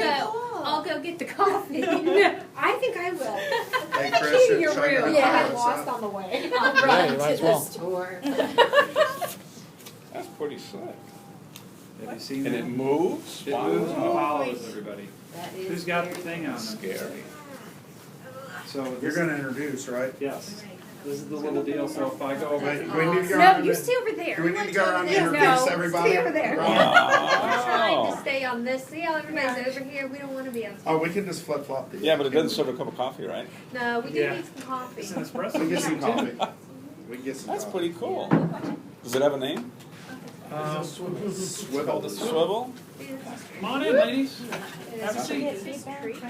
I'll go get the coffee. I think I will. Hey, I Chris, came to your should I room. go Yeah, I find lost some? on the way. I'll Yeah, run you might to as the well. store. That's pretty slick. Have you seen And that? it moves? It moves and Wow. follows everybody. That is Who's got the very thing on That's them? scary. So You're this, gonna introduce, right? yes, this is the little deal, so if I go over. Wait, do we need to go No, around you and- stay over there. Do we need to go around and No, introduce everybody? stay over there. Right. We're trying Wow. to stay on this. See how everybody's over here? We don't want to be on. Oh, we can just flip flop these. Yeah, but it doesn't serve a cup of coffee, right? No, we do Yeah. need some coffee. It's an We espresso. can get some coffee. We can get some That's coffee. pretty cool. Does it have a name? Swivel. Swivel? Come on in, ladies. Have a seat. It's creepy.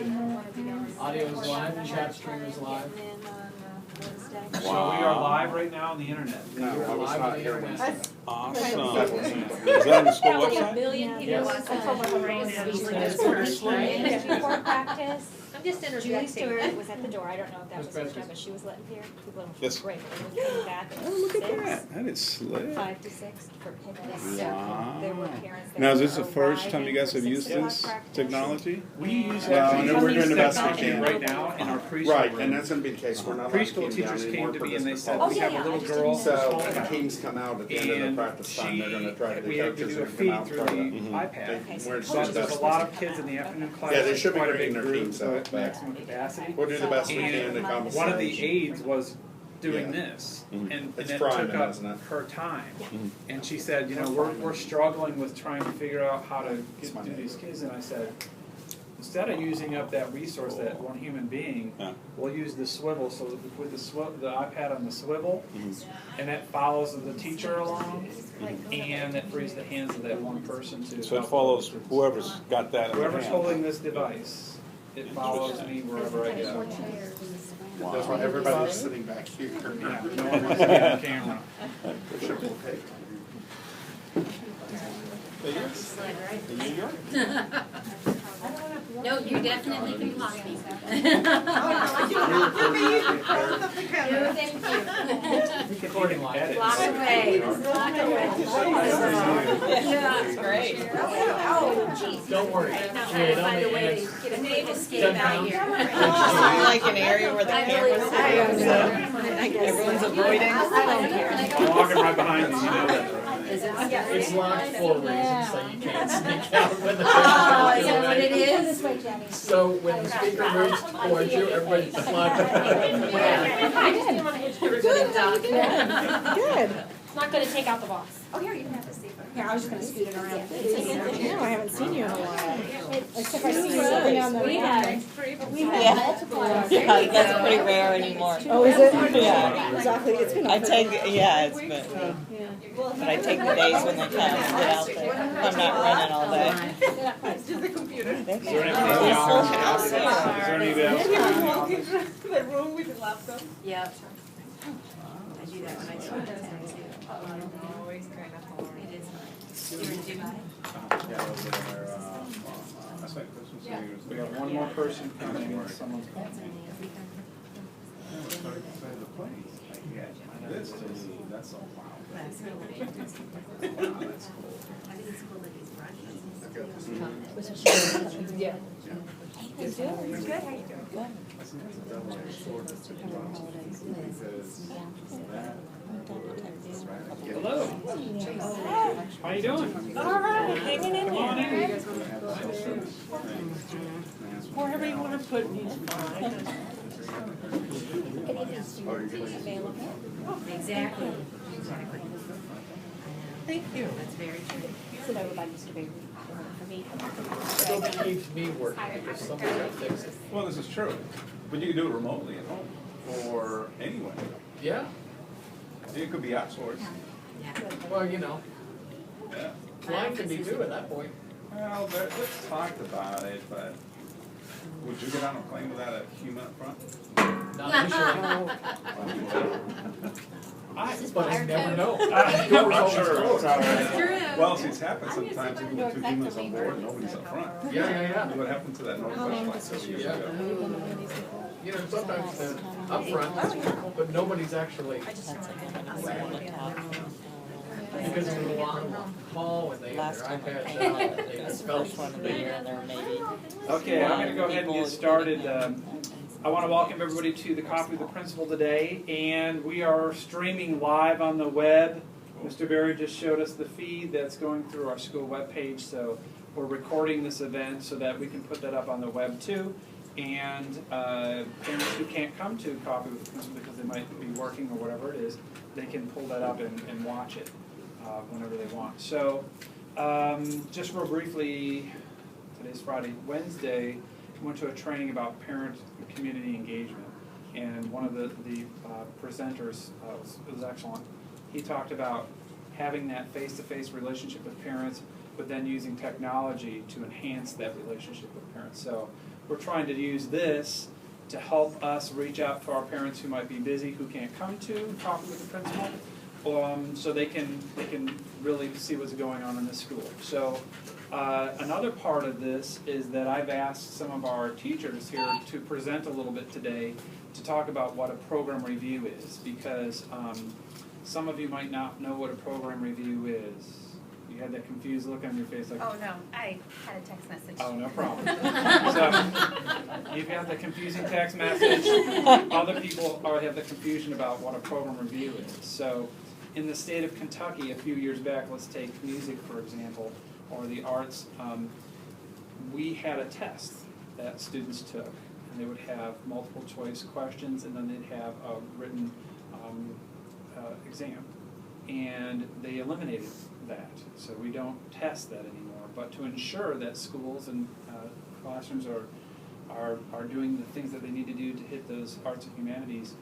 Audio is live, chat stream is live. And then on So we are live right now on the internet. No, I was not here Wednesday. Awesome. Is that on the school Wednesday. website? Million people Yes. watch I told my husband right it's now. usually It's this first, first, right? Before practice, I'm just Julie interjecting. Stewart was at the door. I don't know if that was Miss the first Bessie. time, but she was letting here. People Yes. great. They were coming back at Oh, look at 6, that. That is slick. 5 to 6 for picnics. Wow. There were parents that Now, is this the were first time you arriving guys for have used 6 o'clock this practice. technology? We use Well, actually and we're use doing the best we technology can. right now in our preschool Right, room. and that's gonna be the case. We're not allowed to Preschool keep them down teachers anymore came to for me and they this said, Oh, we yeah, have a I little just girl. didn't So know. when the teams come out at the end of the And practice time, they're gonna try to, we the have to coaches do are a gonna come feed out through and try the to. iPad. Okay, We're in So there's best a lot of kids in the afternoon class. Yeah, they should be quite a bringing big their group, teams so out, at but- maximum capacity. We'll do the best we can in the And conversation. one of the aides was doing Yeah. this, Mhm. and It's it trying, took up isn't it? her time. Mhm. And she said, you know, we're struggling with trying to figure out how to do these kids, and I said, instead of using up that resource, that one human being, Yeah. we'll use the swivel, so that we put the iPad on the swivel, Mhm. and that follows the teacher along, and that frees the hands of that one person to. So it help follows others. whoever's got that in their Whoever's hand. holding this device, it follows me wherever I go. That's why everybody's sitting back here. Yeah, no one wants to be on camera. Vegas? In New York? No, you definitely can talk to me. No, thank you. Recording live. Edit. Lock away. Lock away. That's great. Oh, geez. Don't worry. Okay, now Yeah, I don't find a make way ants. to get a naval escape Done out now. here. Like an area where the cameras are, everyone's avoiding. I'm walking right behind you, you know that, right? It's locked for reasons, so you can't sneak out when the Oh, camera is that what it is? This way, Jenny. So when the speaker moves towards you, everybody slide Good. It's not going to take out the box. Oh, here, you can have a seat. Yeah, I was just gonna scoot it around. Yeah. No, I haven't seen you in a while. Except I see you sitting down there. We had Yeah. multiple. Yeah, that's pretty rare anymore. Oh, is it? Yeah. Exactly, it's been. I take, yeah, it's been, but I take the days when they come and get out there. I'm not running all day. Is there anybody else? Peaceful Is house there anybody else? The room with the laptop. Yep. I do that when I go out of town too. It is nice. You're in Dubai? Yeah, I was there, I spent Christmas New Year's. We got one more person coming, and someone's coming. This is, that's a wow. That's really cool. I think it's cool that he's Russian. Yeah. Good, how you doing? Hello. How you doing? All right, hanging in Come on there. in. Wherever you want to put me. Exactly. Exactly. Thank you. That's very true. So everybody used to be for me. It keeps me working because somebody got to fix it. Well, this is true, but you can do it remotely at home, or anywhere. Yeah, It could be outsourced. well, you know, Yeah. flying can be due at that point. Well, let's talk about it, but would you get on a plane without a human up front? Not usually, but I never know. I'm sure. That's true. Well, see, it's happened sometimes, even with two humans on board, nobody's up front. Yeah, yeah, yeah. What happened to that Northwest flight several years Yeah. ago? You know, sometimes they're up front, but nobody's actually. That's a good one. Because it was a long haul when they had Last their time I iPads came, out, they it was the felt first one of the year, and there were maybe. Okay, I'm gonna go ahead and people get started. getting I want to welcome everybody to the Coffee with the Principal today, and we are streaming live on the web. Mr. Berry just showed us the feed that's going through our school webpage, so we're recording this event so that we can put that up on the web too. And parents who can't come to Coffee with the Principal because they might be working or whatever it is, they can pull that up and watch it whenever they want. So just real briefly, today's Friday, Wednesday, I went to a training about parent community engagement, and one of the presenters was excellent. He talked about having that face-to-face relationship with parents, but then using technology to enhance that relationship with parents. So we're trying to use this to help us reach out to our parents who might be busy, who can't come to Coffee with the Principal, so they can really see what's going on in the school. So another part of this is that I've asked some of our teachers here to present a little bit today to talk about what a program review is, because some of you might not know what a program review is. You had that confused look on your face like, Oh, no, I had a text message. oh, no problem. So, you've got the confusing text message. Other people have the confusion about what a program review is. So, in the state of Kentucky, a few years back, let's take music, for example, or the arts, we had a test that students took. And they would have multiple choice questions, and then they'd have a written exam. And they eliminated that, so we don't test that anymore. But to ensure that schools and classrooms are doing the things that they need to do to hit those arts and humanities,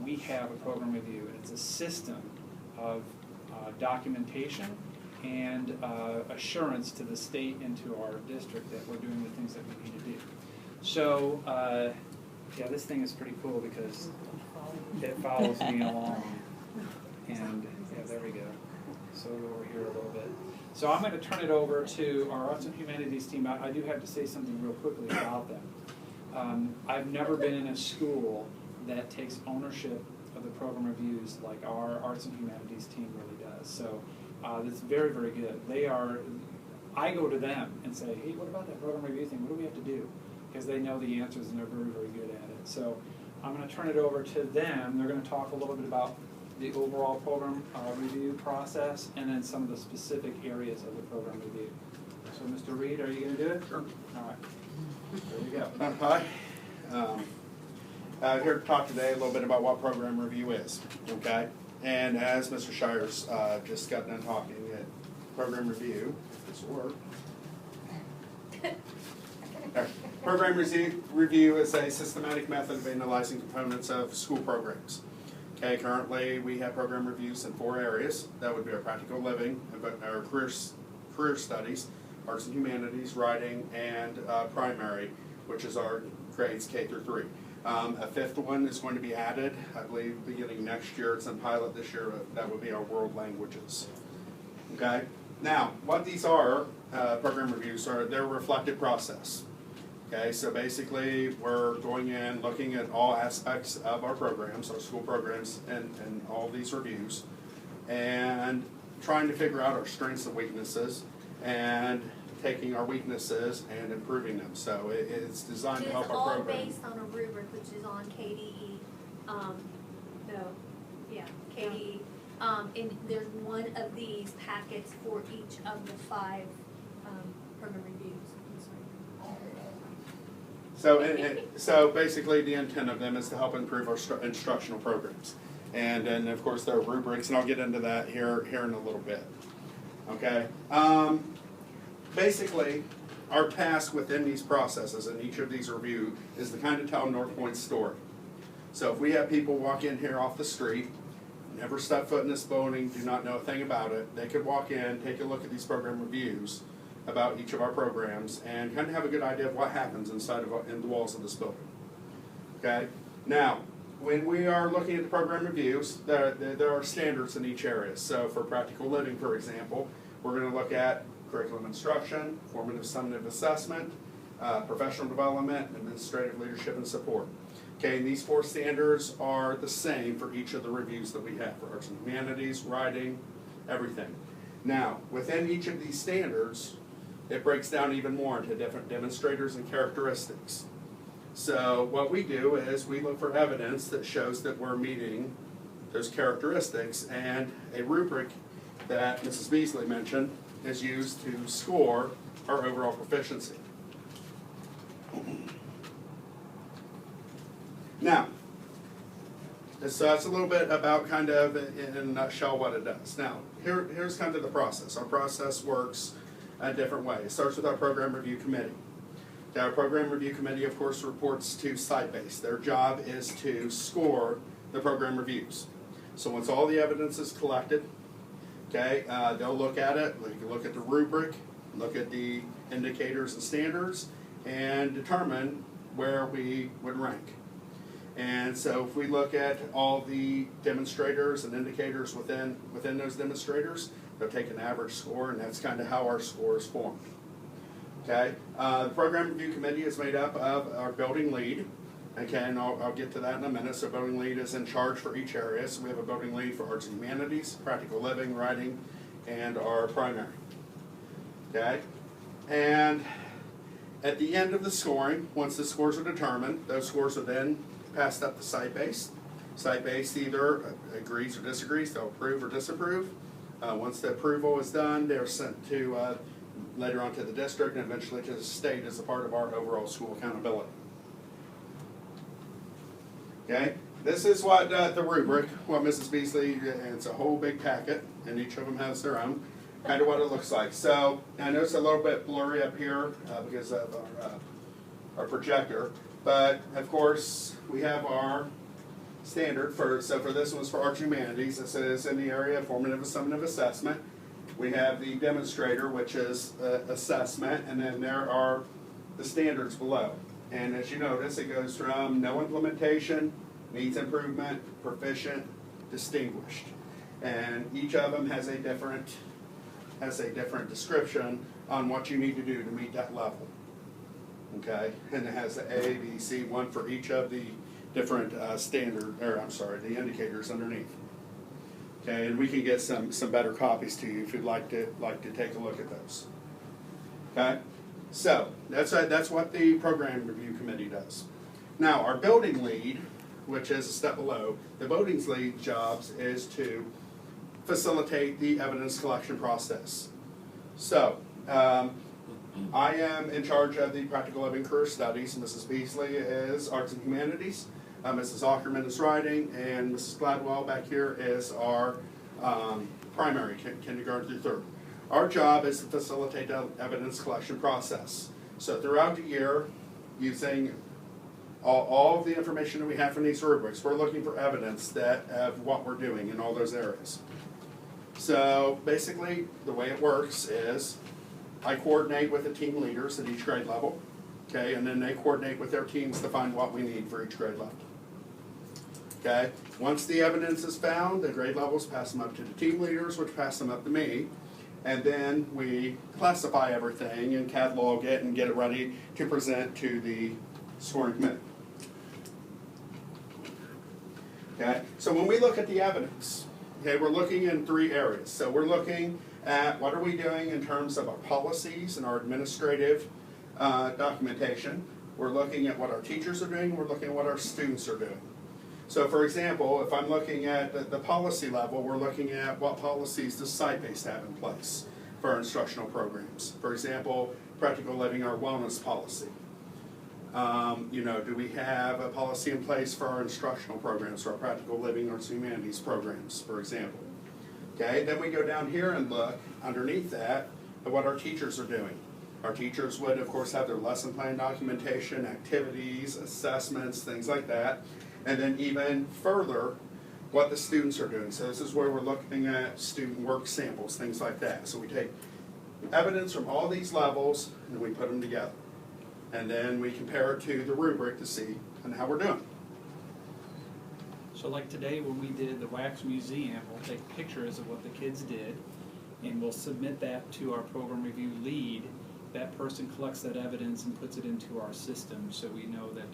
we have a program review, and it's a system of documentation and assurance to the state and to our district that we're doing the things that we need to do. So, yeah, this thing is pretty cool because it follows me along. And yeah, there we go. So over here a little bit. So I'm going to turn it over to our Arts and Humanities team. I do have to say something real quickly about them. I've never been in a school that takes ownership of the program reviews like our Arts and Humanities team really does. So that's very, very good. I go to them and say, hey, what about that program review thing? What do we have to do? Because they know the answers and they're very, very good at it. So I'm going to turn it over to them. They're going to talk a little bit about the overall program review process and then some of the specific areas of the program review. So Mr. Reed, are you going to do it? Sure. All right. There you go. Hi. I'm here to talk today a little bit about what program review is, okay? And as Mr. Shires just got done talking, program review, if this will work. Program review is a systematic method of analyzing components of school programs. Okay, currently we have program reviews in 4 areas. That would be our practical living, our career studies, arts and humanities, writing, and primary, which is our grades K through 3. A 5th one is going to be added, I believe, beginning next year. It's in pilot this year. That would be our world languages. Okay. Now, what these are, program reviews are, they're a reflective process. Okay, so basically we're going in, looking at all aspects of our programs, our school programs, and all these reviews, and trying to figure out our strengths and weaknesses, and taking our weaknesses and improving them. So it's designed to help our program. It's all based on a rubric, which is on KDE, KDE. And there's one of these packets for each of the 5 program reviews. So basically the intent of them is to help improve our instructional programs. And then of course there are rubrics, and I'll get into that here in a little bit. Okay. Basically, our task within these processes and each of these review is to kind of tell North Pointe's story. So if we have people walk in here off the street, never step foot in this building, do not know a thing about it, they could walk in, take a look at these program reviews about each of our programs, and kind of have a good idea of what happens in the walls of this building. Okay? Now, when we are looking at the program reviews, there are standards in each area. So for practical living, for example, we're going to look at curriculum instruction, formative summative assessment, professional development, administrative leadership and support. Okay, and these 4 standards are the same for each of the reviews that we have for arts and humanities, writing, everything. Now, within each of these standards, it breaks down even more into different demonstrators and characteristics. So what we do is we look for evidence that shows that we're meeting those characteristics, and a rubric that Mrs. Beasley mentioned is used to score our overall proficiency. Now, so that's a little bit about kind of in a nutshell what it does. Now, here's kind of the process. Our process works a different way. It starts with our program review committee. Our program review committee, of course, reports to site-based. Their job is to score the program reviews. So once all the evidence is collected, okay, they'll look at it. They can look at the rubric, look at the indicators and standards, and determine where we would rank. And so if we look at all the demonstrators and indicators within those demonstrators, they'll take an average score, and that's kind of how our score is formed. Okay, the program review committee is made up of our building lead. Okay, and I'll get to that in a minute. So building lead is in charge for each area. So we have a building lead for arts and humanities, practical living, writing, and our primary. Okay, and at the end of the scoring, once the scores are determined, those scores are then passed up to site-based. Site-based either agrees or disagrees. They'll approve or disapprove. Once the approval is done, they're sent to later on to the district and eventually to the state as a part of our overall school accountability. Okay, this is what the rubric, what Mrs. Beasley, it's a whole big packet, and each of them has their own, kind of what it looks like. So I know it's a little bit blurry up here because of our projector, but of course we have our standard for this one's for arts and humanities. This is in the area of formative and summative assessment. We have the demonstrator, which is assessment, and then there are the standards below. And as you notice, it goes from no implementation, needs improvement, proficient, distinguished. And each of them has a different description on what you need to do to meet that level. Okay, and it has the A, B, C, one for each of the different the indicators underneath. Okay, and we can get some better copies to you if you'd like to take a look at those. Okay, so that's what the program review committee does. Now our building lead, which is a step below, the building lead jobs is to facilitate the evidence collection process. So I am in charge of the practical living career studies. Mrs. Beasley is arts and humanities. Mrs. Ackerman is writing, and Mrs. Gladwell back here is our primary, kindergarten through third. Our job is to facilitate the evidence collection process. So throughout the year, using all of the information that we have from these rubrics, we're looking for evidence of what we're doing in all those areas. So basically, the way it works is I coordinate with the team leaders at each grade level, okay, and then they coordinate with their teams to find what we need for each grade level. Okay, once the evidence is found, the grade levels pass them up to the team leaders, which pass them up to me, and then we classify everything and catalog it and get it ready to present to the scoring committee. Okay, so when we look at the evidence, okay, we're looking in three areas. So we're looking at what are we doing in terms of our policies and our administrative documentation. We're looking at what our teachers are doing. We're looking at what our students are doing. So for example, if I'm looking at the policy level, we're looking at what policies does site-based have in place for our instructional programs. For example, practical living, our wellness policy. Do we have a policy in place for our instructional programs, for our practical living arts and humanities programs, for example? Okay, then we go down here and look underneath that at what our teachers are doing. Our teachers would, of course, have their lesson plan documentation, activities, assessments, things like that. And then even further, what the students are doing. So this is where we're looking at student work samples, things like that. So we take evidence from all these levels and we put them together. And then we compare it to the rubric to see how we're doing. So like today when we did the Wax Museum, we'll take pictures of what the kids did and we'll submit that to our program review lead. That person collects that evidence and puts it into our system so we know that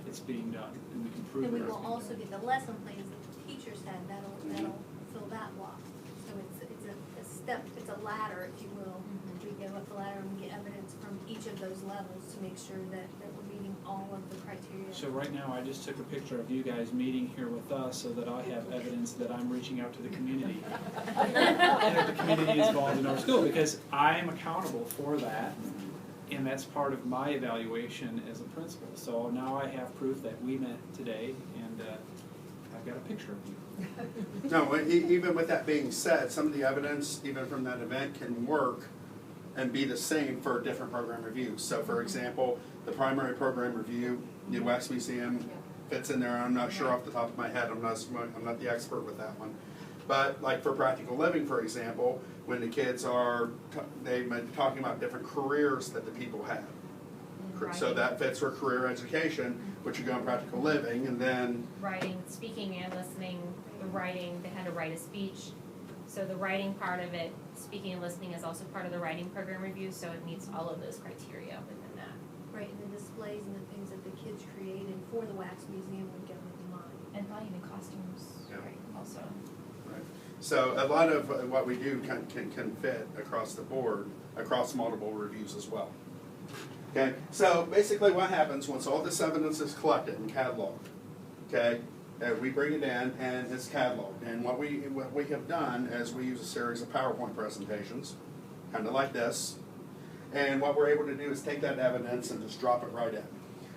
it's being done and we can prove it. And we will also get the lesson plans that the teachers had, that'll fill that block. So it's it's a ladder, if you will. We go up the ladder and we get evidence from each of those levels to make sure that we're meeting all of the criteria. So right now, I just took a picture of you guys meeting here with us so that I have evidence that I'm reaching out to the community. And that the community is involved in our school, because I'm accountable for that, and that's part of my evaluation as a principal. So now I have proof that we met today, and I've got a picture of you. No, even with that being said, some of the evidence, even from that event, can work and be the same for different program reviews. So for example, the primary program review, the Wax Museum fits in there. I'm not sure off the top of my head, I'm not the expert with that one. But like for practical living, for example, when the kids are, they've been talking about different careers that the people have. So that fits for career education, which you go in practical living, and then Writing, speaking and listening, the writing, they had to write a speech. So the writing part of it, speaking and listening is also part of the writing program review, so it meets all of those criteria within that. Right, and the displays and the things that the kids created for the Wax Museum would go into mine. And probably even costumes, Yeah. right, also. right. So a lot of what we do can fit across the board, across multiple reviews as well. Okay, so basically what happens once all this evidence is collected and cataloged, okay, we bring it in and it's cataloged. And what we have done is we use a series of PowerPoint presentations, kind of like this. And what we're able to do is take that evidence and just drop it right in.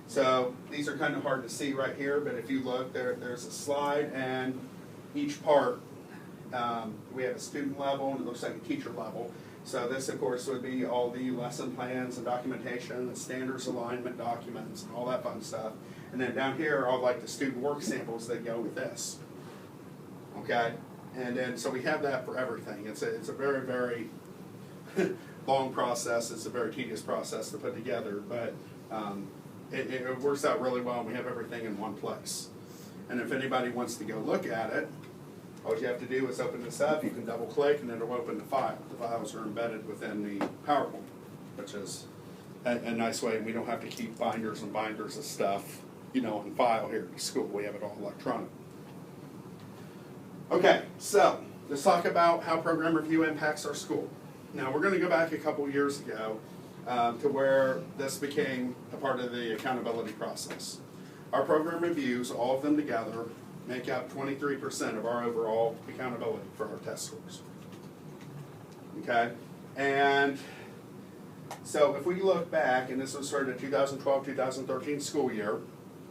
So these are kind of hard to see right here, but if you look, there's a slide, and each part, we have a student level and it looks like a teacher level. So this, of course, would be all the lesson plans and documentation, the standards alignment documents, and all that fun stuff. And then down here are all like the student work samples that go with this. Okay? And then, so we have that for everything. It's a very, very long process. It's a very tedious process to put together, but it works out really well, and we have everything in one place. And if anybody wants to go look at it, all you have to do is open this up, you can double click, and it'll open the file. The files are embedded within the PowerPoint, which is a nice way. We don't have to keep binders and binders of stuff, you know, in file here at the school. We have it all electronic. Okay, so let's talk about how program review impacts our school. Now, we're going to go back a couple years ago to where this became a part of the accountability process. Our program reviews, all of them together, make up 23% of our overall accountability for our test scores. Okay? And so if we look back, and this was sort of 2012-2013 school year,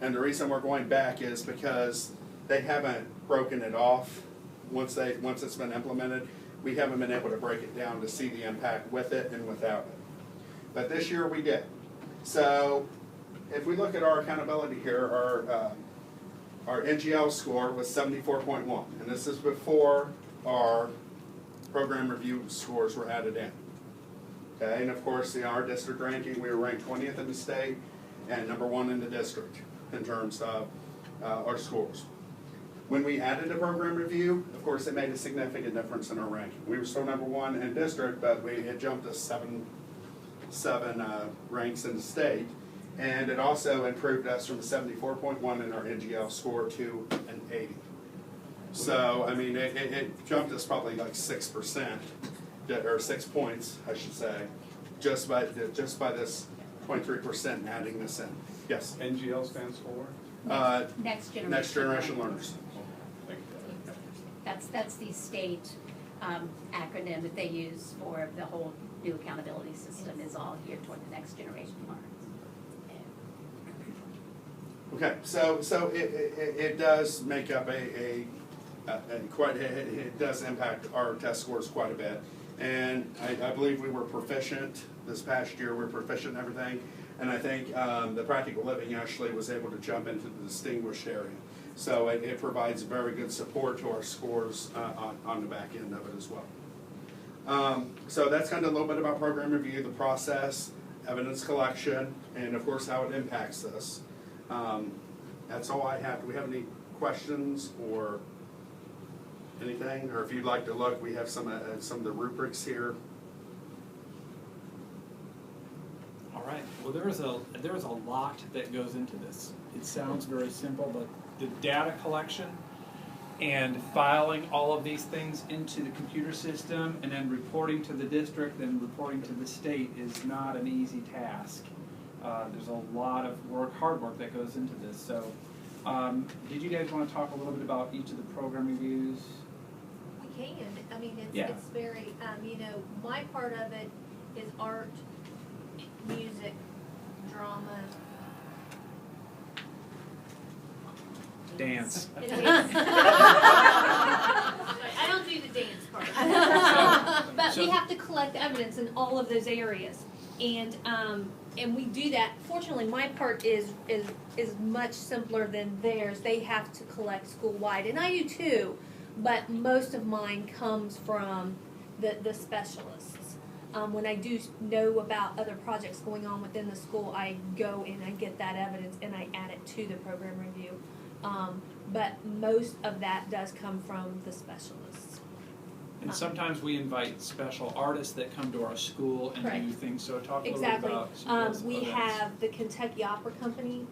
and the reason we're going back is because they haven't broken it off once it's been implemented. We haven't been able to break it down to see the impact with it and without it. But this year we did. So if we look at our accountability here, our NGL score was 74.1, and this is before our program review scores were added in. Okay, and of course, in our district ranking, we were ranked 20th in the state and #1 in the district in terms of our scores. When we added the program review, of course, it made a significant difference in our ranking. We were still #1 in district, but it jumped us seven ranks in the state. And it also improved us from a 74.1 in our NGL score to an 80. So, I mean, it jumped us probably like 6%, or 6 points, I should say, just by this 23% adding this in. Yes? NGL stands for? Next generation. Next Generation Learners. Thank you. That's the state acronym that they use for the whole new accountability system, is all geared toward the next generation learners. Okay, so it does make up it does impact our test scores quite a bit. And I believe we were proficient this past year. We're proficient in everything. And I think the practical living actually was able to jump into the distinguished area. So it provides very good support to our scores on the back end of it as well. So that's kind of a little bit about program review, the process, evidence collection, and of course how it impacts us. That's all I have. Do we have any questions or anything? Or if you'd like to look, we have some of the rubrics here. All right. Well, there is a lot that goes into this. It sounds very simple, but the data collection And filing all of these things into the computer system and then reporting to the district and reporting to the state is not an easy task. There's a lot of work, hard work that goes into this. So, did you guys want to talk a little bit about each of the program reviews? We can, I mean, Yeah. it's very, you know, my part of it is art, music, drama. Dance. I don't do the dance part. But we have to collect evidence in all of those areas. And we do that. Fortunately, my part is much simpler than theirs. They have to collect school-wide, and I do too, but most of mine comes from the specialists. When I do know about other projects going on within the school, I go and I get that evidence and I add it to the program review. But most of that does come from the specialists. And sometimes we invite special artists that come to our school and do Correct. things. So talk a little Exactly. bit about some of those We events. have the Kentucky Opera Company.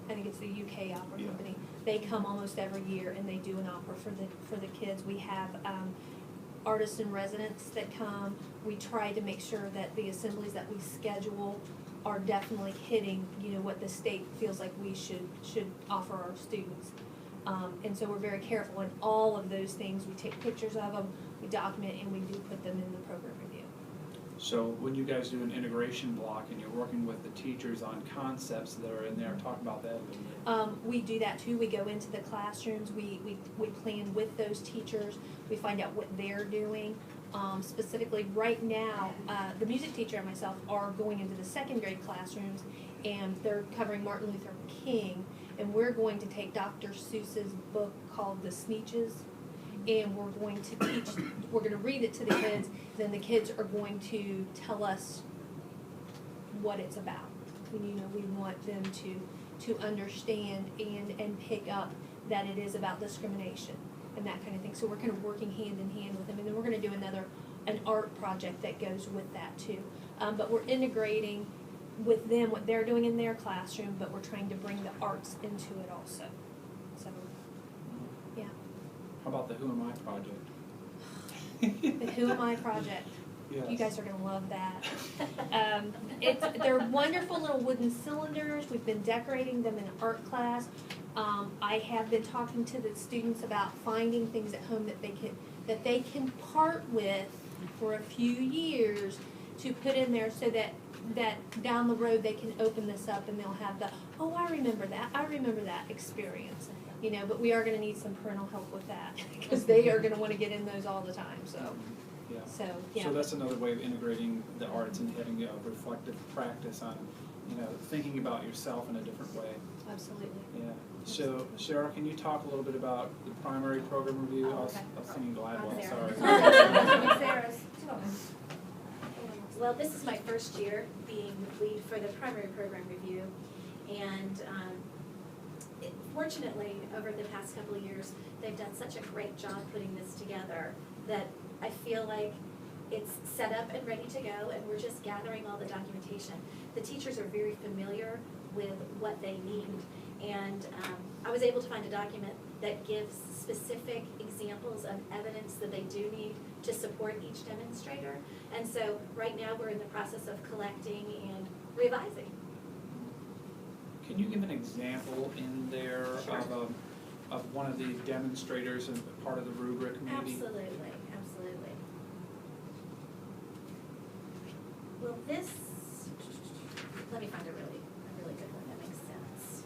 I think it's the UK Opera Yeah. Company. They come almost every year and they do an opera for the kids. We have artists in residence that come. We try to make sure that the assemblies that we schedule are definitely hitting, you know, what the state feels like we should offer our students. And so we're very careful in all of those things. We take pictures of them, we document, and we do put them in the program review. So when you guys do an integration block and you're working with the teachers on concepts that are in there, talk about that a little bit. We do that too. We go into the classrooms, we plan with those teachers, we find out what they're doing. Specifically, right now, the music teacher and myself are going into the second grade classrooms, and they're covering Martin Luther King, and we're going to take Dr. Seuss's book called The Sneetches, and we're going to read it to the kids, then the kids are going to tell us what it's about. And, you know, we want them to understand and pick up that it is about discrimination and that kind of thing. So we're kind of working hand in hand with them, and then we're going to do an art project that goes with that too. But we're integrating with them what they're doing in their classroom, but we're trying to bring the arts into it also. So, yeah. How about the Who Am I project? The Who Am I project. Yes. You guys are going to love that. They're wonderful little wooden cylinders. We've been decorating them in art class. I have been talking to the students about finding things at home that they can part with for a few years to put in there so that down the road they can open this up and they'll have the, oh, I remember that experience. You know, but we are going to need some parental help with that because they are going to want to get in those all the time. So. Yeah. So So that's another way of integrating the arts and having a reflective practice on, you know, thinking about yourself in a different way. Absolutely. Yeah. So Sarah, can you talk a little bit about the primary program review? Oh, okay. I was singing Gladwell, Sarah. sorry. Sarah's. Well, this is my first year being lead for the primary program review, and fortunately, over the past couple of years, they've done such a great job putting this together that I feel like it's set up and ready to go, and we're just gathering all the documentation. The teachers are very familiar with what they need, and I was able to find a document that gives specific examples of evidence that they do need to support each demonstrator. And so right now we're in the process of collecting and revising. Can you give an example in there Sure. of one of the demonstrators and part of the rubric maybe? Absolutely, absolutely. Well, this, let me find a really good one that makes sense.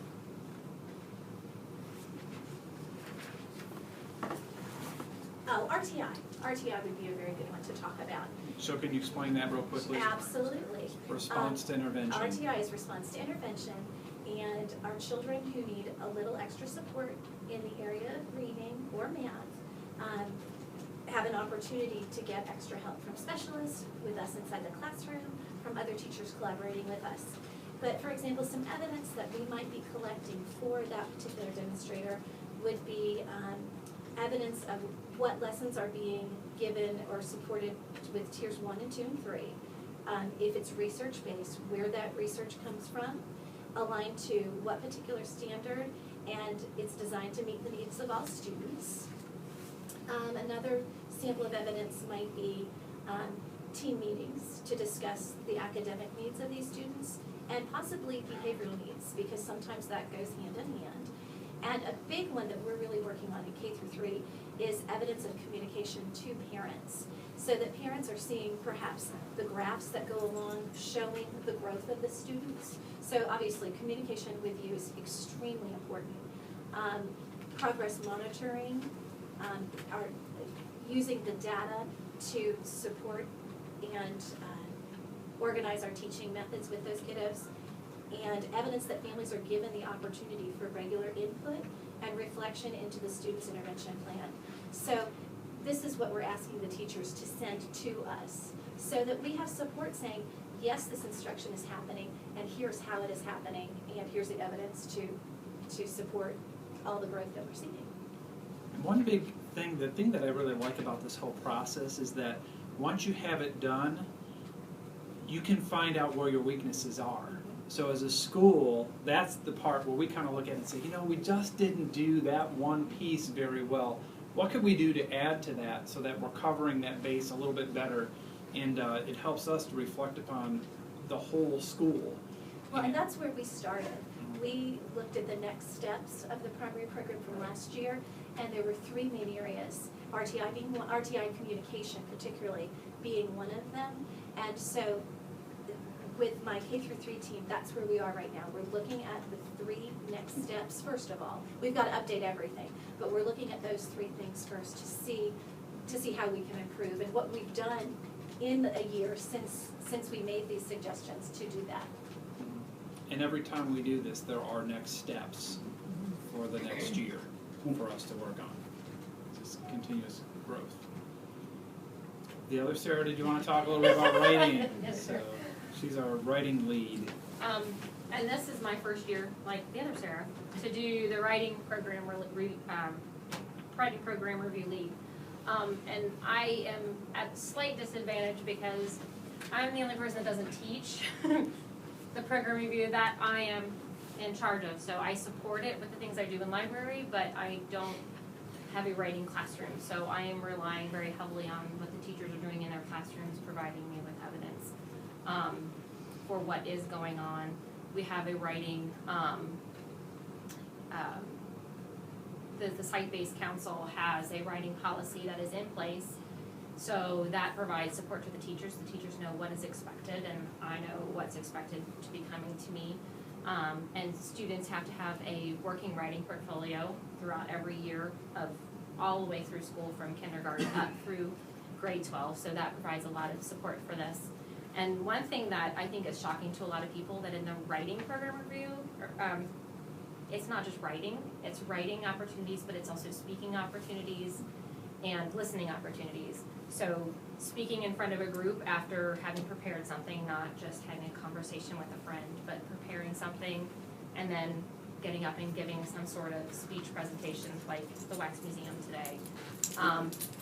Oh, RTI. RTI would be a very good one to talk about. So can you explain that real quickly? Absolutely. Response to intervention. RTI is response to intervention, and our children who need a little extra support in the area of reading or math have an opportunity to get extra help from specialists, with us inside the classroom, from other teachers collaborating with us. But for example, some evidence that we might be collecting for that particular demonstrator would be evidence of what lessons are being given or supported with tiers 1 and 2 and 3. If it's research-based, where that research comes from, aligned to what particular standard, and it's designed to meet the needs of all students. Another sample of evidence might be team meetings to discuss the academic needs of these students and possibly behavioral needs, because sometimes that goes hand in hand. And a big one that we're really working on in K through 3 is evidence of communication to parents, so that parents are seeing perhaps the graphs that go along showing the growth of the students. So obviously communication with you is extremely important. Progress monitoring, are using the data to support and organize our teaching methods with those kiddos, and evidence that families are given the opportunity for regular input and reflection into the student's intervention plan. So this is what we're asking the teachers to send to us, so that we have support saying, yes, this instruction is happening, and here's how it is happening, and here's the evidence to support all the growth that we're seeing. One big thing, the thing that I really like about this whole process is that once you have it done, you can find out where your weaknesses are. So as a school, that's the part where we kind of look at it and say, you know, we just didn't do that one piece very well. What could we do to add to that so that we're covering that base a little bit better? And it helps us to reflect upon the whole school. Well, and that's where we started. We looked at the next steps of the primary program from last year, and there were 3 main areas, RTI being one, RTI and communication particularly being one of them. And so with my K through 3 team, that's where we are right now. We're looking at the 3 next steps first of all. We've got to update everything, but we're looking at those 3 things first to see how we can improve and what we've done in a year since we made these suggestions to do that. And every time we do this, there are next steps for the next year for us to work on. It's just continuous growth. The other Sarah, did you want to talk a little bit about writing? Yes, sir. So she's our writing lead. And this is my first year, like the other Sarah, to do the writing program review lead. And I am at slight disadvantage because I'm the only person that doesn't teach the program review that I am in charge of. So I support it with the things I do in library, but I don't have a writing classroom. So I am relying very heavily on what the teachers are doing in their classrooms, providing me with evidence for what is going on. We have a writing, the site-based council has a writing policy that is in place. So that provides support to the teachers. The teachers know what is expected, and I know what's expected to be coming to me. And students have to have a working writing portfolio throughout every year of all the way through school, from kindergarten up through grade 12. So that provides a lot of support for this. And one thing that I think is shocking to a lot of people, that in the writing program review, it's not just writing, it's writing opportunities, but it's also speaking opportunities and listening opportunities. So speaking in front of a group after having prepared something, not just having a conversation with a friend, but preparing something and then getting up and giving some sort of speech presentation like the Wax Museum today.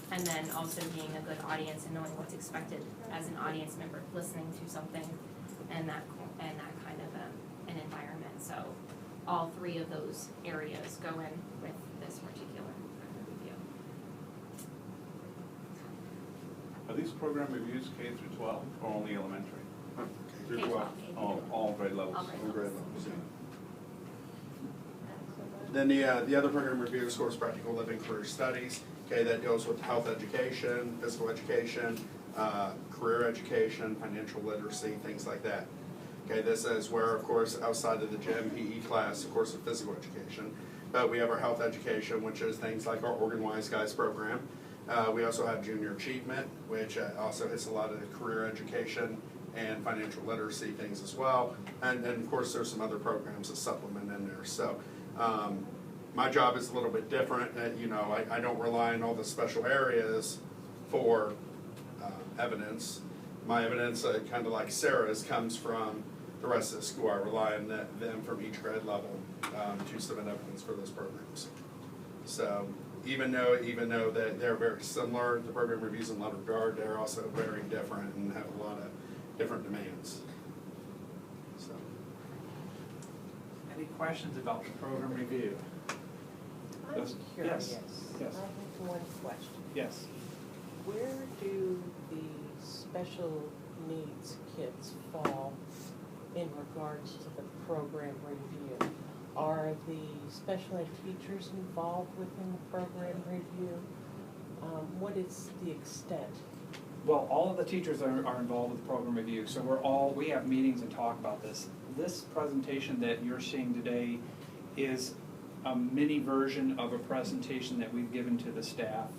And then also being a good audience and knowing what's expected as an audience member, listening to something and that kind of an environment. So all 3 of those areas go in with this particular review. Are these program reviews K through 12 or only elementary? Through K-12. 12. Oh, all grade levels? All grade All grade levels. levels, yeah. Then the other program review is, of course, Practical Living Career Studies. Okay, that deals with health education, physical education, career education, financial literacy, things like that. Okay, this is where, of course, outside of the gym, PE class, of course, the physical education, but we have our health education, which is things like our Organ Wise Guys program. We also have Junior Achievement, which also hits a lot of the career education and financial literacy things as well. And then, of course, there's some other programs that supplement in there. So my job is a little bit different. I don't rely on all the special areas for evidence. My evidence, kind of like Sarah's, comes from the rest of the school. I rely on them from each grade level to submit evidence for those programs. So even though that they're very similar, the program reviews in a lot of regard, they're also very different and have a lot of different demands. So. Any questions about the program review? I'm Yes, curious. yes. I have one question. Yes. Where do the special needs kids fall in regards to the program review? Are the special ed teachers involved within the program review? What is the extent? Well, all of the teachers are involved with the program review, so we have meetings and talk about this. This presentation that you're seeing today is a mini version of a presentation that we've given to the staff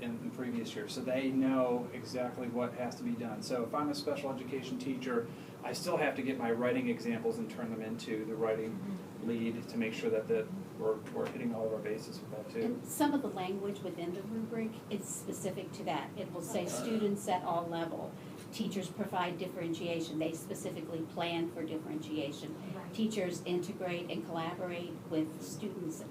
in previous years, so they know exactly what has to be done. So if I'm a special education teacher, I still have to get my writing examples and turn them into the writing lead to make sure that we're hitting all of our bases with that too. And some of the language within the rubric is specific to that. It will say students at all level. Teachers provide differentiation. They specifically plan for differentiation. Right. Teachers integrate and collaborate with students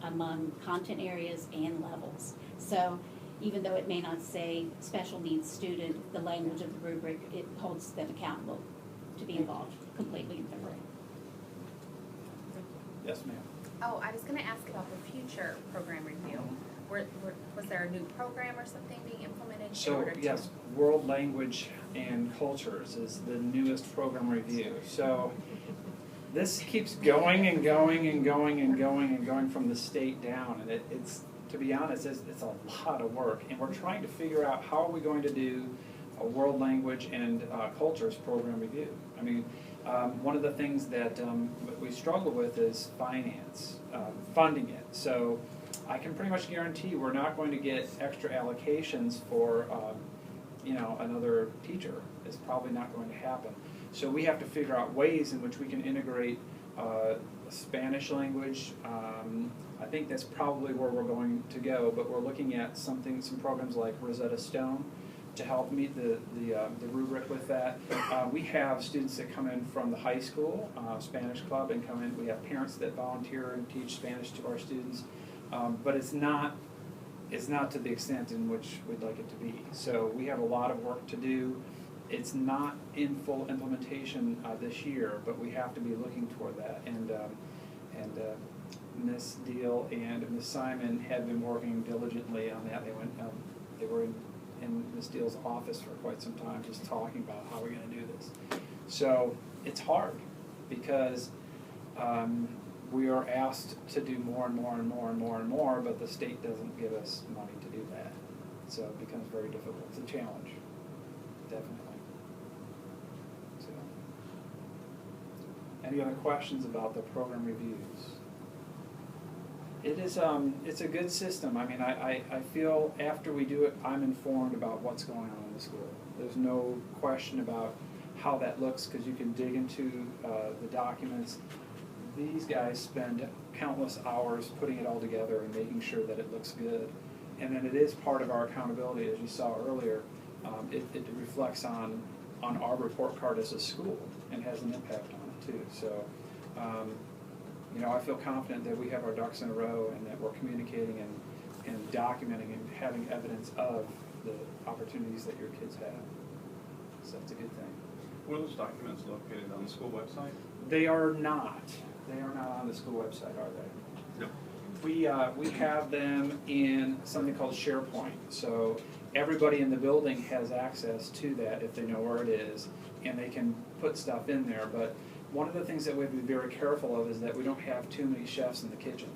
among content areas and levels. So even though it may not say special needs student, the language of the rubric, it holds them accountable to be involved completely in the rubric. Yes, ma'am. Oh, I was gonna ask about the future program review. Was there a new program or something being implemented in So, order to? yes, World Language and Cultures is the newest program review. So this keeps going and going and going and going and going from the state down. And it's, to be honest, it's a lot of work. And we're trying to figure out how are we going to do a World Language and Cultures program review. I mean, one of the things that we struggle with is finance, funding it. So I can pretty much guarantee we're not going to get extra allocations for, another teacher. It's probably not going to happen. So we have to figure out ways in which we can integrate Spanish language. I think that's probably where we're going to go, but we're looking at some programs like Rosetta Stone to help meet the rubric with that. We have students that come in from the high school, Spanish club, and come in. We have parents that volunteer and teach Spanish to our students. But it's not to the extent in which we'd like it to be. So we have a lot of work to do. It's not in full implementation this year, but we have to be looking toward that. And Ms. Deal and Ms. Simon have been working diligently on that. They were in Ms. Deal's office for quite some time, just talking about how we're going to do this. So it's hard because we are asked to do more and more and more and more and more, but the state doesn't give us money to do that. So it becomes very difficult. It's a challenge, definitely. So, any other questions about the program reviews? It is, it's a good system. I mean, I feel after we do it, I'm informed about what's going on in the school. There's no question about how that looks because you can dig into the documents. These guys spend countless hours putting it all together and making sure that it looks good. And then it is part of our accountability, as you saw earlier. It reflects on our report card as a school and has an impact on it too. So, I feel confident that we have our ducks in a row and that we're communicating and documenting and having evidence of the opportunities that your kids have. So that's a good thing. Were those documents located on the school website? They are not. They are not on the school website, are they? No. We have them in something called SharePoint. So everybody in the building has access to that if they know where it is, and they can put stuff in there. But one of the things that we have to be very careful of is that we don't have too many chefs in the kitchen.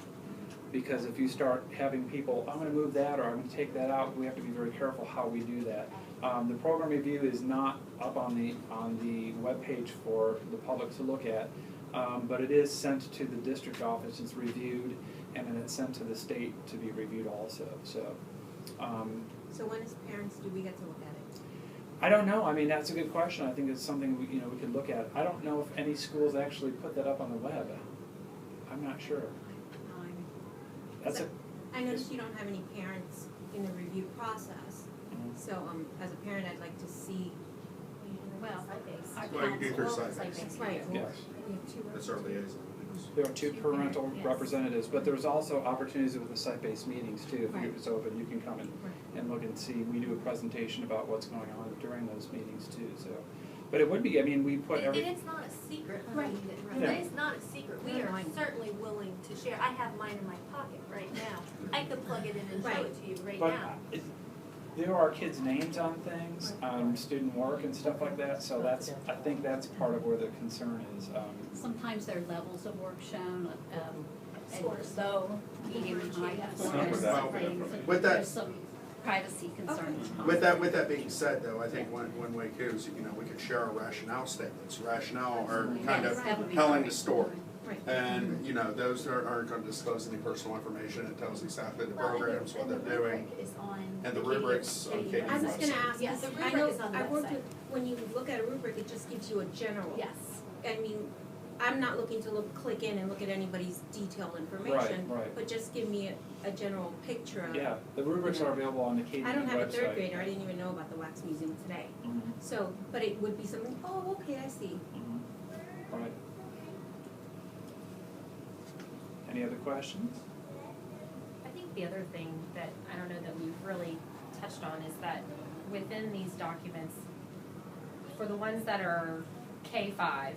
Because if you start having people, I'm going to move that or I'm going to take that out, we have to be very careful how we do that. The program review is not up on the webpage for the public to look at, but it is sent to the district office, it's reviewed, and then it's sent to the state to be reviewed also. So when as parents do we get to look at it? I don't know. I mean, that's a good question. I think it's something we could look at. I don't know if any schools actually put that up on the web. I'm not sure. I noticed you don't have any parents in the review process. So as a parent, I'd like to see. Well, Well, you get your site-based. Right. Yes. That's our liaison. There are 2 parental representatives, but there's also opportunities with the site-based meetings too. If it's open, you can come and look and see. We do a presentation about what's going on during those meetings too. So But it would be, I mean, we put And every, it's not a secret, Right. honey, Yeah. it's not a secret, we are certainly willing to share, I have mine in my pocket right now, I could plug it in and show it to you right but now. there are kids' names on things, student work and stuff like that, so that's, I think that's part of where the concern is. Sometimes there are levels of work shown, and Scores. low, medium, and high Yes. performance. Well, things. with that- There's some privacy concerns. With that being said, though, I think one way too is, we could share our rationale statements. Rationale are kind of Yes, that would be telling great. the story. Right. And, those aren't gonna disclose any personal information. It tells exactly the Well, and programs, what and the they're doing. rubric is on. And the the rubrics on Katie I was website. gonna ask, Yes, because the I rubric know, is on the I've worked website. with, when you look at a rubric, it just gives you a general. Yes. I mean, I'm not looking to click in and look at anybody's detailed information. Right. But just give me a general picture of. Yeah, the rubrics are available on the KDE website. I don't have a third grader, I didn't even know about the Wax Museum today. Mhm, So, but it would be something, oh, okay, I see. mhm. Right. Any other questions? I think the other thing that I don't know that we've really touched on is that within these documents, for the ones that are K-5,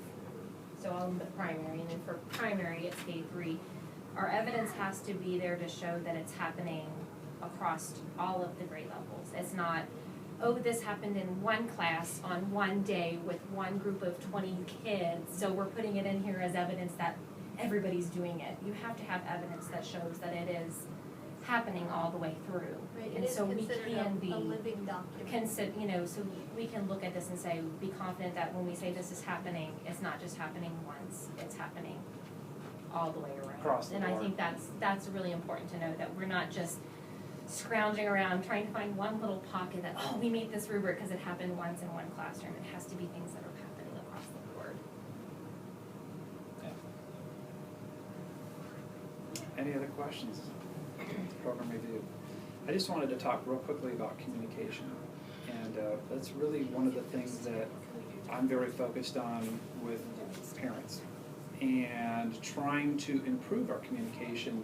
so on the primary, and then for primary, it's K-3, our evidence has to be there to show that it's happening across all of the grade levels. It's not, oh, this happened in one class on one day with one group of 20 kids, so we're putting it in here as evidence that everybody's doing it. You have to have evidence that shows that it is happening all the way through. Right, it And is so we considered can be a living document. so we can look at this and say, be confident that when we say this is happening, it's not just happening once, it's happening all the way around. Across the And I board. think that's really important to know, that we're not just scrounging around trying to find one little pocket that, oh, we made this rubric because it happened once in one classroom. It has to be things that are happening across the board. Any other questions? Program review. I just wanted to talk real quickly about communication. And that's really one of the things that I'm very focused on with parents. And trying to improve our communication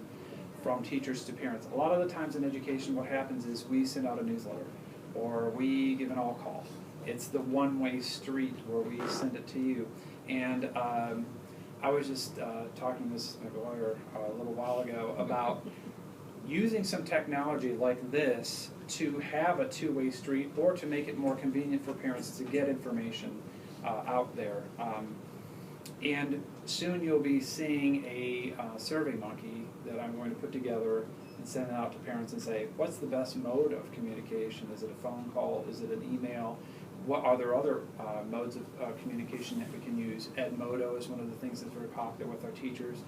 from teachers to parents. A lot of the times in education, what happens is we send out a newsletter or we give an all call. It's the one-way street where we send it to you. And I was just talking to Mrs. McGuire a little while ago about using some technology like this to have a two-way street or to make it more convenient for parents to get information out there. And soon you'll be seeing a survey monkey that I'm going to put together and send it out to parents and say, what's the best mode of communication? Is it a phone call? Is it an email? What are there other modes of communication that we can use? Edmodo is one of the things that's very popular with our teachers.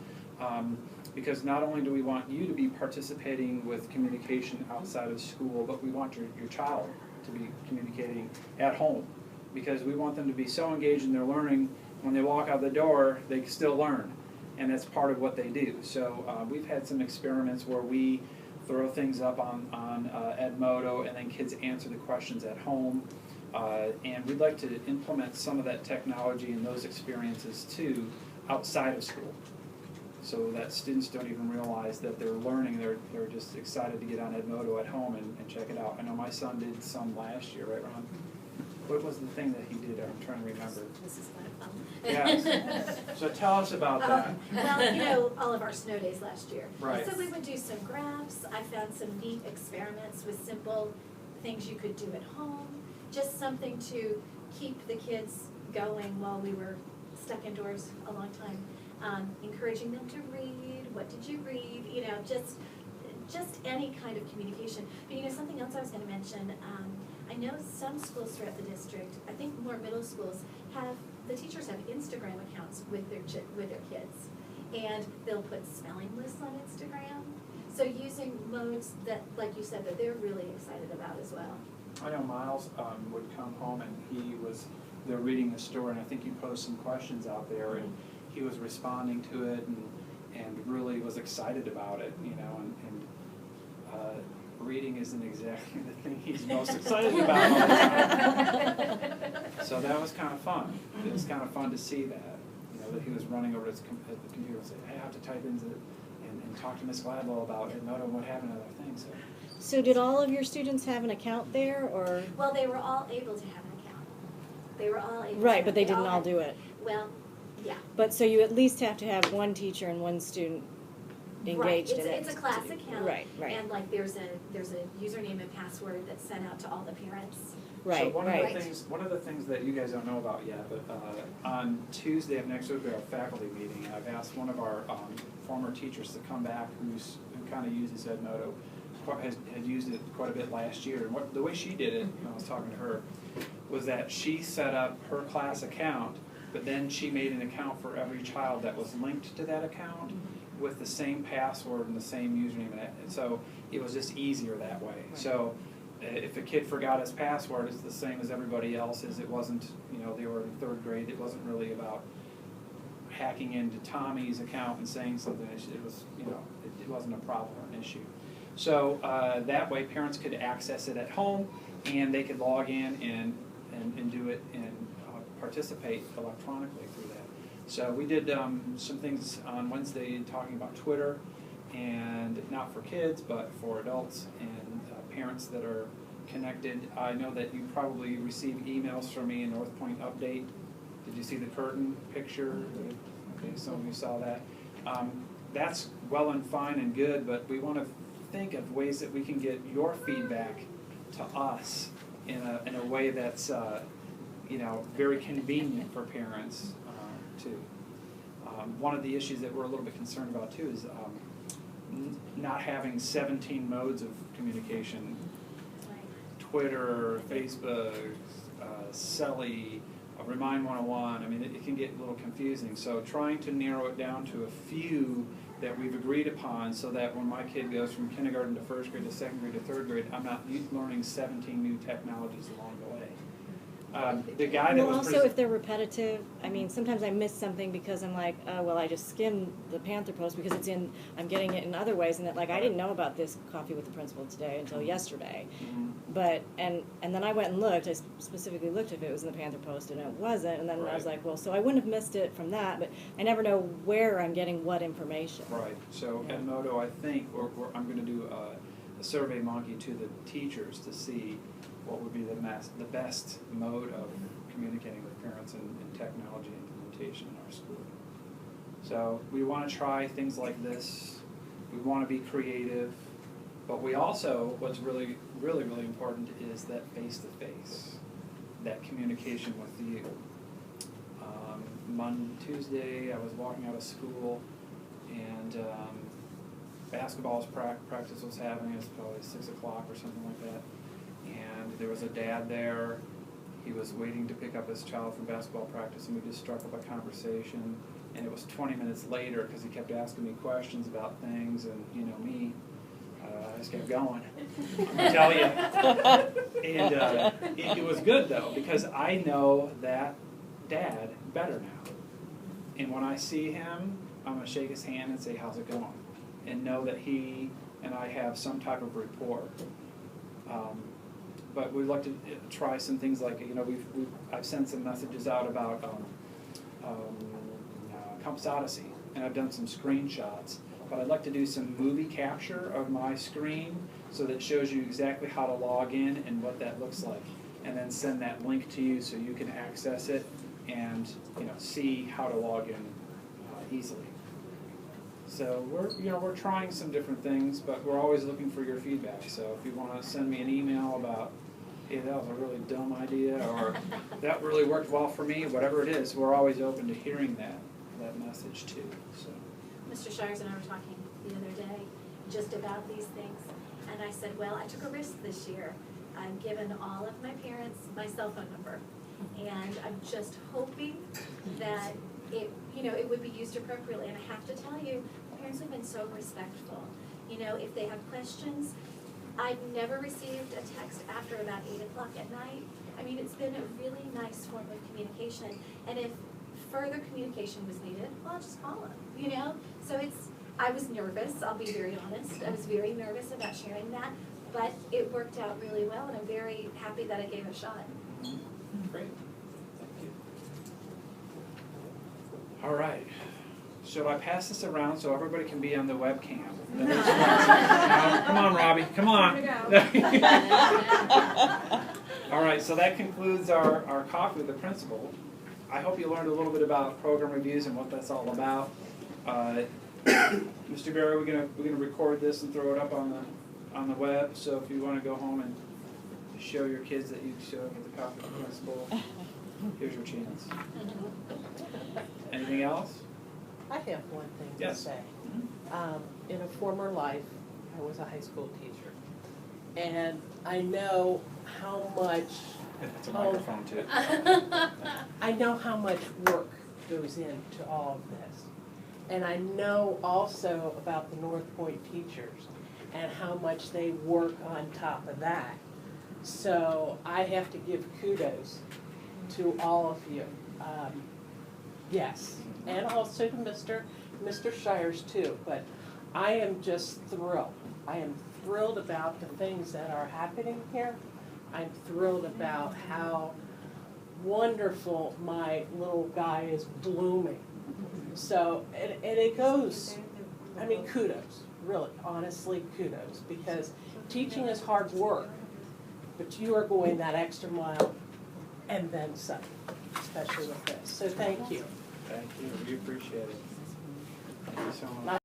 Because not only do we want you to be participating with communication outside of school, but we want your child to be communicating at home. Because we want them to be so engaged in their learning, when they walk out the door, they can still learn. And that's part of what they do. So we've had some experiments where we throw things up on Edmodo and then kids answer the questions at home. And we'd like to implement some of that technology and those experiences too outside of school, so that students don't even realize that they're learning. They're just excited to get on Edmodo at home and check it out. I know my son did some last year, right, Ron? What was the thing that he did? I'm trying to remember. This is kind of fun. Yes. So tell us about that. Well, all of our snow days last year. Right. So we would do some graphs. I found some neat experiments with simple things you could do at home. Just something to keep the kids going while we were stuck indoors a long time. Encouraging them to read. What did you read? Just any kind of communication. But something else I was going to mention. I know some schools throughout the district, I think more middle schools, the teachers have Instagram accounts with their kids. And they'll put spelling lists on Instagram. So using modes that, like you said, that they're really excited about as well. I know Miles would come home and they're reading the story, and I think you posed some questions out there, and he was responding to it and really was excited about it, and reading isn't exactly the thing he's most excited about all the time. So that was kind of fun. It was kind of fun to see that, that he was running over to the computer and saying, hey, I have to type into it and talk to Ms. Gladwell about Edmodo and what happened to other things. So did all of your students have an account there, or? Well, they were all able to have an account. They were all able to. Right, but they didn't all had- do it. Well, yeah. But so you at least have to have one teacher and one student engaged in it. It's a class account. Right, right. And like there's a username and password that's sent out to all the parents. Right, So one right. of the things that you guys don't know about yet, but on Tuesday of next week, we have a faculty meeting. I've asked one of our former teachers to come back who kind of uses Edmodo, had used it quite a bit last year. And the way she did it, when I was talking to her, was that she set up her class account, but then she made an account for every child that was linked to that account with the same password and the same username. And so it was just easier that way. So if a kid forgot his password, it's the same as everybody else's. It wasn't, they were in third grade. It wasn't really about hacking into Tommy's account and saying something. It was, it wasn't a problem or an issue. So that way parents could access it at home and they could log in and do it and participate electronically through that. So we did some things on Wednesday talking about Twitter, and not for kids, but for adults and parents that are connected. I know that you probably received emails from me in North Point Update. Did you see the curtain picture? Okay, some of you saw that. That's well and fine and good, but we want to think of ways that we can get your feedback to us in a way that's very convenient for parents too. One of the issues that we're a little bit concerned about too is not having 17 modes of communication. Twitter, Facebook, Selly, Remind 101, I mean, it can get a little confusing. So trying to narrow it down to a few that we've agreed upon so that when my kid goes from kindergarten to first grade to second grade to third grade, I'm not learning 17 new technologies along the way. The guy that Well, was also if they're repetitive, I mean, sometimes I miss something because I'm like, oh, well, I just skimmed the Panther Post because I'm getting it in other ways, and that like I didn't know about this coffee with the principal today until yesterday. But and then I went and looked. I specifically looked if it was in the Panther Post, and it wasn't. And then I was like, well, so I wouldn't have missed it from that, but I never know where I'm getting what information. Right. So Edmodo, I think I'm going to do a survey monkey to the teachers to see what would be the best mode of communicating with parents in technology implementation in our school. So we want to try things like this. We want to be creative, but we also, what's really, really, really important is that face-to-face, that communication with you. Tuesday, I was walking out of school, and basketball practice was happening. It was probably 6 o'clock or something like that. And there was a dad there. He was waiting to pick up his child from basketball practice, and we just struck up a conversation. And it was 20 minutes later because he kept asking me questions about things, and you know me, I just kept going. I'm gonna tell you. And it was good though, because I know that dad better now. And when I see him, I'm gonna shake his hand and say, "How's it going?" And know that he and I have some type of rapport. But we'd like to try some things like, I've sent some messages out about Compass Odyssey, and I've done some screenshots. But I'd like to do some movie capture of my screen so that it shows you exactly how to log in and what that looks like, and then send that link to you so you can access it and see how to log in easily. So we're trying some different things, but we're always looking for your feedback. So if you want to send me an email about, hey, that was a really dumb idea, or that really worked well for me, whatever it is, we're always open to hearing that message too. So. Mr. Shires and I were talking the other day just about these things, and I said, well, I took a risk this year. I've given all of my parents my cell phone number, and I'm just hoping that it would be used appropriately. And I have to tell you, parents have been so respectful. If they have questions, I've never received a text after about 8 o'clock at night. I mean, it's been a really nice form of communication. And if further communication was needed, well, I'll just call them, So I was nervous, I'll be very honest. I was very nervous about sharing that, but it worked out really well, and I'm very happy that I gave it a shot. Great. Thank you. All right. Should I pass this around so everybody can be on the webcam? Come on, Robbie. Come on. All right, so that concludes our coffee with the principal. I hope you learned a little bit about program reviews and what that's all about. Mr. Barry, we're gonna record this and throw it up on the web. So if you want to go home and show your kids that you showed up with the coffee with the principal, here's your chance. Anything else? I have one thing to Yes. say. In a former life, I was a high school teacher. And I know how much, It's a microphone too. I know how much work goes into all of this. And I know also about the North Pointe teachers and how much they work on top of that. So I have to give kudos to all of you. Yes, and also to Mr. Shires too, but I am just thrilled. I am thrilled about the things that are happening here. I'm thrilled about how wonderful my little guy is blooming. So, and it goes, I mean, kudos, really, honestly, kudos, because teaching is hard work, but you are going that extra mile and then some, especially with this. So thank you. Thank you. We appreciate it. Thank you so much.